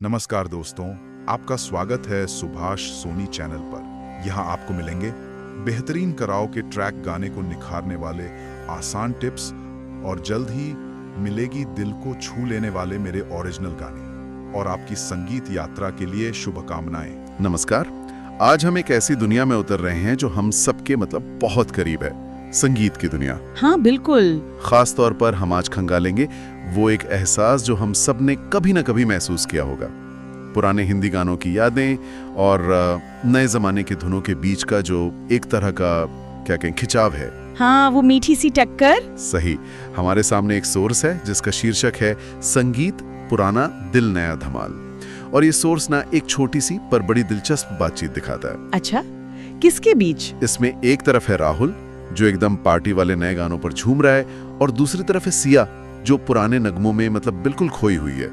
नमस्कार दोस्तों, आपका स्वागत है सुभाष सोनी चैनल पर। यहाँ आपको मिलेंगे बेहतरीन कराओ के ट्रैक गाने को निखारने वाले आसान टिप्स और जल्द ही मिलेगी दिल को छू लेने वाले मेरे ओरिजिनल गाने और आपकी संगीत यात्रा के लिए शुभकामनाएं। नमस्कार। आज हम एक ऐसी दुनिया में उतर रहे हैं जो हम सबके बहुत करीब है, संगीत की दुनिया। हाँ बिल्कुल। खास तौर पर हम आज खंगालेंगे वो एक एहसास जो हम सब ने कभी ना कभी महसूस किया होगा। पुराने हिंदी गानों की यादें और नए जमाने की धुनों के बीच का जो एक तरह का क्या कहें खिंचाव है। हाँ, वो मीठी सी टक्कर। सही। हमारे सामने एक सोर्स है जिसका शीर्षक है संगीत पुराना दिल नया धमाल। और ये सोर्स ना एक छोटी सी पर बड़ी दिलचस्प बातचीत दिखाता है। अच्छा, किसके बीच? इसमें एक तरफ है राहुल जो एकदम पार्टी वाले नए गानों पर झूम रहा है, और दूसरी तरफ है सिया जो पुराने नगमों में बिल्कुल खोई हुई है।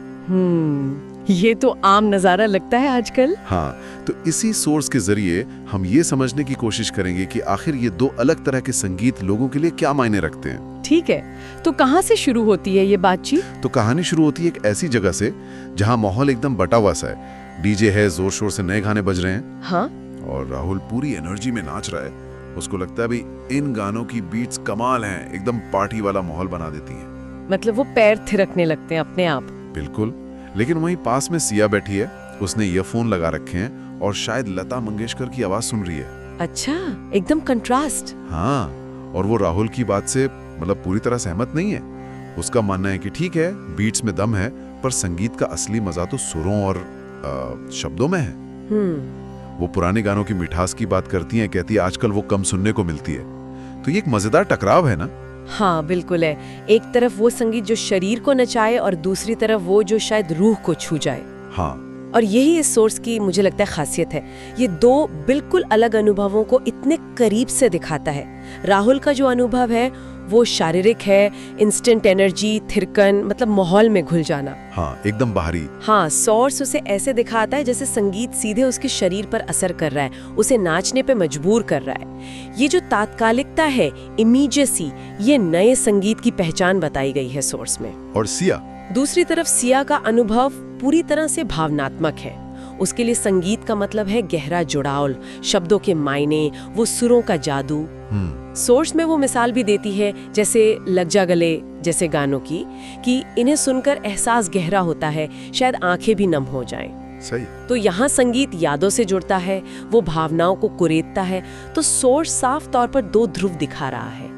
ये तो आम नजारा लगता है आजकल। हाँ, तो इसी सोर्स के जरिए हम ये समझने की कोशिश करेंगे कि आखिर ये दो अलग तरह के संगीत लोगों के लिए क्या मायने रखते हैं। ठीक है, तो कहाँ से शुरू होती है ये बातचीत? तो कहानी शुरू होती है एक ऐसी जगह से जहाँ माहौल एकदम बटा हुआ सा है। डीजे है, जोर शोर से नए गाने बज रहे हैं। हाँ, और राहुल पूरी एनर्जी में नाच रहा है। उसको लगता है भाई इन गानों की बीट्स कमाल हैं, एकदम पार्टी वाला माहौल बना देती हैं। मतलब वो पैर थिरकने लगते हैं अपने आप। बिल्कुल। लेकिन वहीं पास में सिया बैठी है, उसने ईयरफोन लगा रखे हैं और शायद लता मंगेशकर की आवाज सुन रही है। अच्छा, एकदम कंट्रास्ट। हाँ, और वो राहुल की बात से पूरी तरह सहमत नहीं है। उसका मानना है कि ठीक है, बीट्स में दम है, पर संगीत का असली मजा तो सुरों और शब्दों में है। वो पुराने गानों की मिठास की बात करती हैं, कहती है आजकल वो कम सुनने को मिलती है। तो ये एक मजेदार टकराव है ना। हाँ बिल्कुल है। एक तरफ वो संगीत जो शरीर को नचाए और दूसरी तरफ वो जो शायद रूह को छू जाए। हाँ, और यही इस सोर्स की मुझे लगता है खासियत है। ये दो बिल्कुल अलग अनुभवों को इतने करीब से दिखाता है। राहुल का जो अनुभव है वो शारीरिक है, इंस्टेंट एनर्जी, थिरकन, माहौल में घुल जाना। हाँ, एकदम बाहरी। हाँ, सोर्स उसे ऐसे दिखाता है जैसे संगीत सीधे उसके शरीर पर असर कर रहा है, उसे नाचने पे मजबूर कर रहा है। ये जो तात्कालिकता है, इमीडिएसी, ये नए संगीत की पहचान बताई गई है सोर्स में। और सिया? दूसरी तरफ सिया का अनुभव पूरी तरह से भावनात्मक है। उसके लिए संगीत का मतलब है गहरा जुड़ाव, शब्दों के मायने, वो सुरों का जादू। सोर्स में वो मिसाल भी देती है, जैसे लग जा गले जैसे गानों की, कि इन्हें सुनकर एहसास गहरा होता है, शायद आंखें भी नम हो जाएं। सही। तो यहाँ संगीत यादों से जुड़ता है, वो भावनाओं को कुरेदता है। तो सोर्स साफ तौर पर दो ध्रुव दिखा रहा है,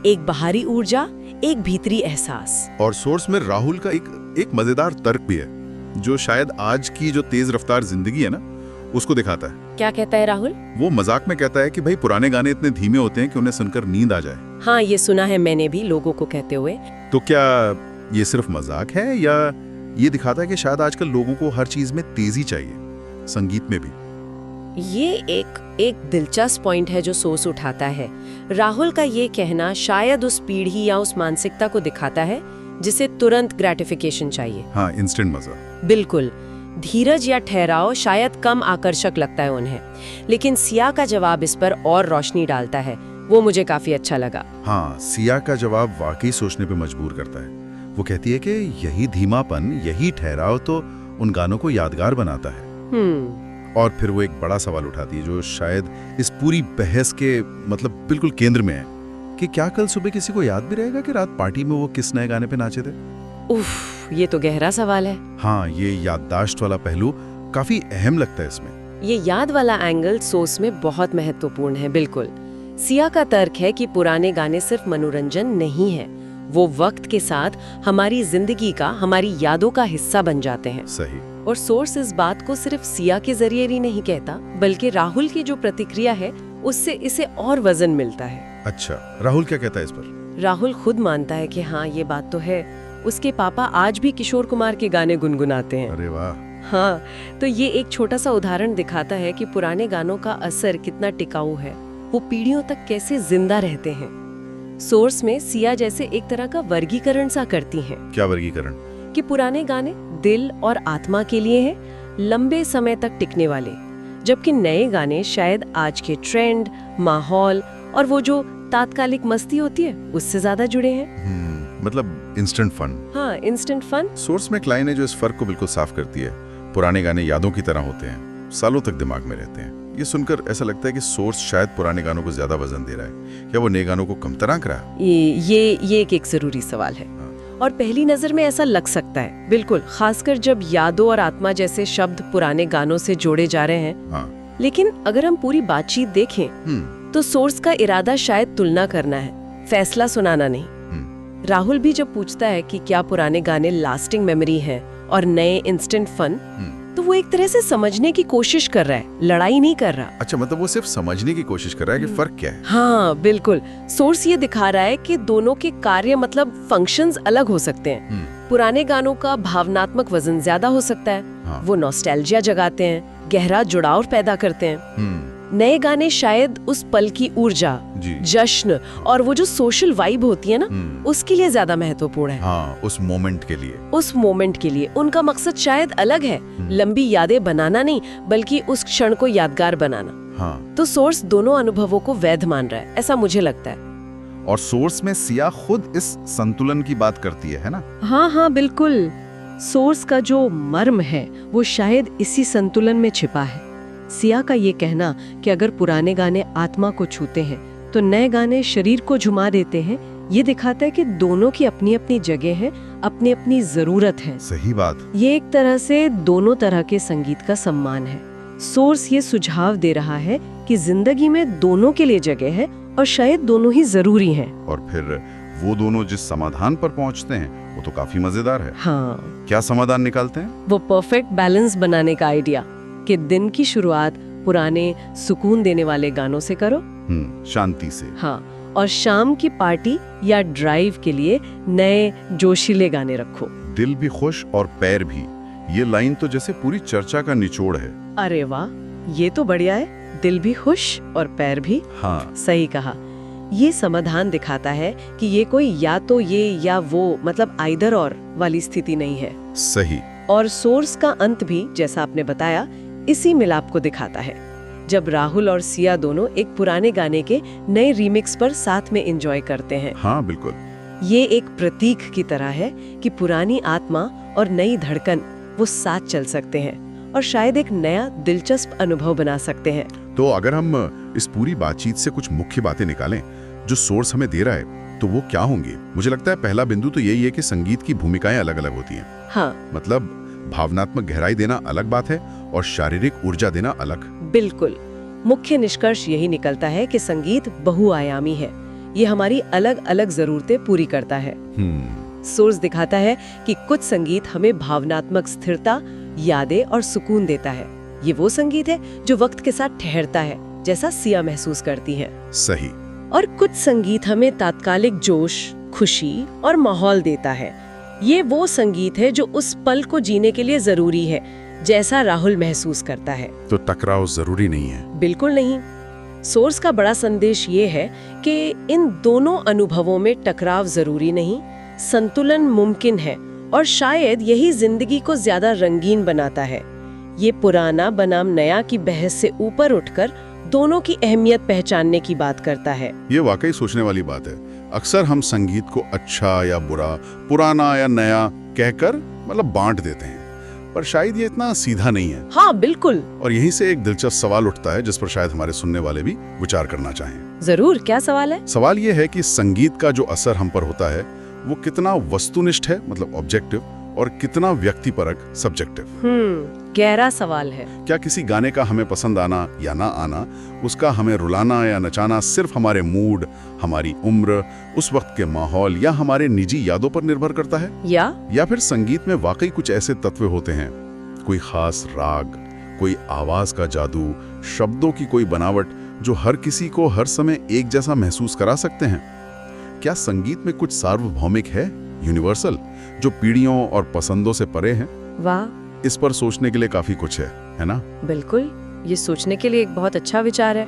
एक बाहरी ऊर्जा, एक भीतरी एहसास। और सोर्स में राहुल का एक मजेदार तर्क भी है जो शायद आज की जो तेज रफ्तार जिंदगी है ना, उसको दिखाता है। क्या कहता है राहुल? वो मजाक में कहता है कि भाई पुराने गाने इतने धीमे होते हैं कि उन्हें सुनकर नींद आ जाए। हाँ, ये सुना है मैंने भी लोगों को कहते हुए। तो क्या ये सिर्फ मजाक है या ये दिखाता है कि शायद आजकल लोगों को हर चीज में तेजी चाहिए, संगीत में भी? ये एक दिलचस्प पॉइंट है जो सोर्स उठाता है। राहुल का ये कहना शायद उस पीढ़ी या उस मानसिकता को दिखाता है जिसे तुरंत ग्रेटिफिकेशन चाहिए। हाँ, इंस्टेंट मजा। बिल्कुल। धीरज या ठहराव शायद कम आकर्षक लगता है उन्हें, लेकिन सिया का जवाब इस पर और रोशनी डालता है। वो मुझे काफी अच्छा लगा। हाँ, सिया का जवाब वाकई सोचने पे मजबूर करता है। वो कहती है कि यही धीमापन, यही ठहराव तो उन गानों को यादगार बनाता है। और फिर वो एक बड़ा सवाल उठाती है जो शायद इस पूरी बहस के बिल्कुल केंद्र में है, कि क्या कल सुबह किसी को याद भी रहेगा कि रात पार्टी में वो किस नए गाने पे नाचे थे? उफ, ये तो गहरा सवाल है। हाँ, ये याददाश्त वाला पहलू काफी अहम लगता है इसमें। ये याद वाला एंगल सोर्स में बहुत महत्वपूर्ण है। बिल्कुल। सिया का तर्क है कि पुराने गाने सिर्फ मनोरंजन नहीं है, वो वक्त के साथ हमारी जिंदगी का, हमारी यादों का हिस्सा बन जाते हैं। सही। और सोर्स इस बात को सिर्फ सिया के जरिए ही नहीं कहता, बल्कि राहुल की जो प्रतिक्रिया है उससे इसे और वजन मिलता है। अच्छा, राहुल क्या कहता है इस पर? राहुल खुद मानता है कि हाँ, ये बात तो है। उसके पापा आज भी किशोर कुमार के गाने गुनगुनाते हैं। अरे वाह। हाँ, तो ये एक छोटा सा उदाहरण दिखाता है कि पुराने गानों का असर कितना टिकाऊ है, वो पीढ़ियों तक कैसे जिंदा रहते हैं। सोर्स में सिया जैसे एक तरह का वर्गीकरण सा करती हैं। क्या वर्गीकरण? कि पुराने गाने दिल और आत्मा के लिए हैं, लंबे समय तक टिकने वाले, जबकि नए गाने शायद आज के ट्रेंड, माहौल और वो जो तात्कालिक मस्ती होती है उससे ज्यादा जुड़े हैं। Instant fun. हाँ, इंस्टेंट फन। सोर्स में एक लाइन है जो इस फर्क को बिल्कुल साफ करती है। पुराने गाने यादों की तरह होते हैं, सालों तक दिमाग में रहते हैं। ये सुनकर ऐसा लगता है कि सोर्स शायद पुराने गानों को ज्यादा वजन दे रहा है, क्या वो नए गानों को कमतर आंक रहा है? ये एक जरूरी सवाल है और पहली नजर में ऐसा लग सकता है, बिल्कुल, खासकर जब यादों और आत्मा जैसे शब्द पुराने गानों से जोड़े जा रहे हैं। हाँ। लेकिन अगर हम पूरी बातचीत देखें तो सोर्स का इरादा शायद तुलना करना है, फैसला सुनाना नहीं। राहुल भी जब पूछता है कि क्या पुराने गाने लास्टिंग मेमोरी हैं और नए इंस्टेंट फन, तो वो एक तरह से समझने की कोशिश कर रहा है, लड़ाई नहीं कर रहा। अच्छा, मतलब वो सिर्फ समझने की कोशिश कर रहा है कि फर्क क्या है। हाँ बिल्कुल, सोर्स ये दिखा रहा है कि दोनों के कार्य मतलब फंक्शंस अलग हो सकते हैं। पुराने गानों का भावनात्मक वजन ज्यादा हो सकता है। हाँ। वो नॉस्टैल्जिया जगाते हैं, गहरा जुड़ाव पैदा करते हैं। नए गाने शायद उस पल की ऊर्जा, जश्न और वो जो सोशल वाइब होती है ना, उसके लिए ज्यादा महत्वपूर्ण है। हाँ, उस मोमेंट के लिए उनका मकसद शायद अलग है, लंबी यादें बनाना नहीं बल्कि उस क्षण को यादगार बनाना। हाँ। तो सोर्स दोनों अनुभवों को वैध मान रहा है, ऐसा मुझे लगता है। और सोर्स में सिया खुद इस संतुलन की बात करती है ना? हाँ बिल्कुल, सोर्स का जो मर्म है वो शायद इसी संतुलन में छिपा है। सिया का ये कहना कि अगर पुराने गाने आत्मा को छूते हैं तो नए गाने शरीर को झुमा देते हैं, ये दिखाता है कि दोनों की अपनी अपनी जगह है, अपनी अपनी जरूरत है। सही बात। ये एक तरह से दोनों तरह के संगीत का सम्मान है। सोर्स ये सुझाव दे रहा है कि जिंदगी में दोनों के लिए जगह है और शायद दोनों ही जरूरी हैं। और फिर वो दोनों जिस समाधान पर पहुंचते हैं वो तो काफी मजेदार है। हाँ। क्या समाधान निकालते हैं? वो परफेक्ट बैलेंस बनाने का आइडिया कि दिन की शुरुआत पुराने सुकून देने वाले गानों से करो, शांति से। हाँ, और शाम की पार्टी या ड्राइव के लिए नए जोशीले गाने रखो। दिल भी खुश और पैर भी, ये लाइन तो जैसे पूरी चर्चा का निचोड़ है। अरे वाह, ये तो बढ़िया है, दिल भी खुश और पैर भी। हाँ, सही कहा। ये समाधान दिखाता है कि ये कोई या तो ये या वो, मतलब आइदर और वाली स्थिति नहीं है। सही। और सोर्स का अंत भी, जैसा आपने बताया, इसी मिलाप को दिखाता है, जब राहुल और सिया दोनों एक पुराने गाने के नए रीमिक्स पर साथ में एंजॉय करते हैं। हाँ बिल्कुल। ये एक प्रतीक की तरह है कि पुरानी आत्मा और नई धड़कन वो साथ चल सकते हैं और शायद एक नया दिलचस्प अनुभव बना सकते हैं। तो अगर हम इस पूरी बातचीत से कुछ मुख्य बातें निकालें जो सोर्स हमें दे रहा है, तो वो क्या होंगी? मुझे लगता है पहला बिंदु तो यही है कि संगीत की भूमिकाएं अलग अलग होती हैं। हाँ, मतलब भावनात्मक गहराई देना अलग बात है और शारीरिक ऊर्जा देना अलग। बिल्कुल। मुख्य निष्कर्ष यही निकलता है कि संगीत बहुआयामी है, ये हमारी अलग अलग जरूरतें पूरी करता है। सोर्स दिखाता है कि कुछ संगीत हमें भावनात्मक स्थिरता, यादें और सुकून देता है। ये वो संगीत है जो वक्त के साथ ठहरता है, जैसा सिया महसूस करती है। सही। और कुछ संगीत हमें तात्कालिक जोश, खुशी और माहौल देता है। ये वो संगीत है जो उस पल को जीने के लिए जरूरी है, जैसा राहुल महसूस करता है। तो टकराव जरूरी नहीं है? बिल्कुल नहीं। सोर्स का बड़ा संदेश ये है कि इन दोनों अनुभवों में टकराव जरूरी नहीं, संतुलन मुमकिन है और शायद यही जिंदगी को ज्यादा रंगीन बनाता है। ये पुराना बनाम नया की बहस से ऊपर उठकर दोनों की अहमियत पहचानने की बात करता है। ये वाकई सोचने वाली बात है। अक्सर हम संगीत को अच्छा या बुरा, पुराना या नया कहकर मतलब बांट देते हैं, पर शायद ये इतना सीधा नहीं है। हाँ बिल्कुल। और यहीं से एक दिलचस्प सवाल उठता है जिस पर शायद हमारे सुनने वाले भी विचार करना चाहें। जरूर, क्या सवाल है? सवाल ये है कि संगीत का जो असर हम पर होता है वो कितना वस्तुनिष्ठ है, मतलब ऑब्जेक्टिव, और कितना व्यक्तिपरक, सब्जेक्टिव। गहरा सवाल है। क्या किसी गाने का हमें पसंद आना या ना आना, उसका हमें रुलाना या नचाना सिर्फ हमारे मूड, हमारी उम्र, उस वक्त के माहौल या हमारे निजी यादों पर निर्भर करता है? या फिर संगीत में वाकई कुछ ऐसे तत्व होते हैं, कोई खास राग, कोई आवाज का जादू, शब्दों की कोई बनावट जो हर किसी को हर समय एक जैसा महसूस करा सकते हैं? क्या संगीत में कुछ सार्वभौमिक है, यूनिवर्सल, जो पीढ़ियों और पसंदों से परे हैं? वाह, इस पर सोचने के लिए काफी कुछ है ना? बिल्कुल, ये सोचने के लिए एक बहुत अच्छा विचार है।